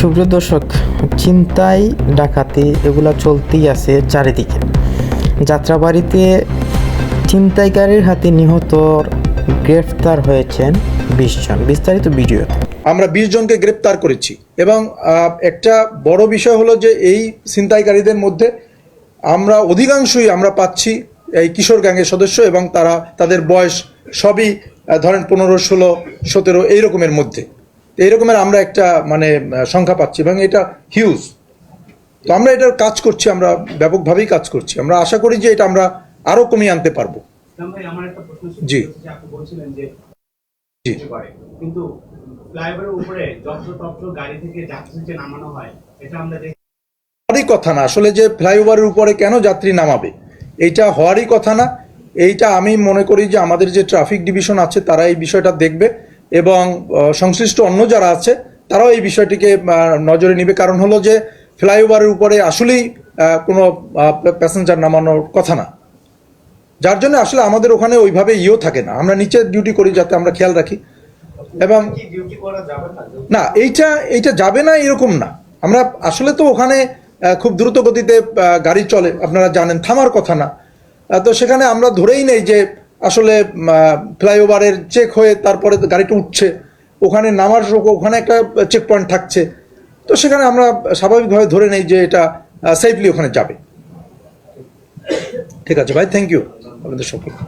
সুপ্রিয় দর্শক, ছিনতাই ডাকাতি এগুলো চলতেই আছে চারিদিকে। যাত্রাবাড়িতে ছিনতাইকারীর হাতে নিহত গ্রেফতার হয়েছেন 20 জন। বিস্তারিত ভিডিও। আমরা 20 জনকে গ্রেপ্তার করেছি এবং একটা বড় বিষয় হলো যে এই ছিনতাইকারীদের মধ্যে আমরা অধিকাংশই আমরা পাচ্ছি এই কিশোর গ্যাংয়ের সদস্য এবং তাদের বয়স সবই ধরেন 15, 16, 17 এই রকমের মধ্যে। এই রকমের আমরা একটা সংখ্যা পাচ্ছি এবং এটা হিউজ। তো আমরা এটার কাজ করছি, আমরা ব্যাপকভাবেই কাজ করছি। আমরা আশা করি যে এটা আমরা আরো কমিয়ে আনতে পারবো। জি জি কিন্তু ফ্লাইওভারের উপরে যত্রতত্র গাড়ি থেকে যাত্রী যে নামানো হয় এটা আমরা দেখি হওয়ারই কথা না। আসলে যে ফ্লাইওভারের উপরে কেন যাত্রী নামাবে এইটা হওয়ারই কথা না। এইটা আমি মনে করি যে আমাদের যে ট্রাফিক ডিভিশন আছে তারা এই বিষয়টা দেখবে এবং সংশ্লিষ্ট অন্য যারা আছে তারাও এই বিষয়টিকে নজরে নেবে। কারণ হলো যে ফ্লাইওভারের উপরে আসলেই কোনো প্যাসেঞ্জার নামানোর কথা না, যার জন্য আসলে আমাদের ওখানে ওইভাবে থাকে না। আমরা নিচে ডিউটি করি যাতে আমরা খেয়াল রাখি এবং না এইটা যাবে না এরকম না। আমরা আসলে তো ওখানে খুব দ্রুত গতিতে গাড়ি চলে, আপনারা জানেন, থামার কথা না। তো সেখানে আমরা ধরেই নেই যে আসলে ফ্লাইওভারের চেক হয়ে তারপরে গাড়িটা উঠছে, ওখানে নামার ওখানে একটা চেক পয়েন্ট থাকছে। তো সেখানে আমরা স্বাভাবিকভাবে ধরে নেই যে এটা সেফলি ওখানে যাবে। ঠিক আছে ভাই, থ্যাংক ইউ আপনাদের সকলকে।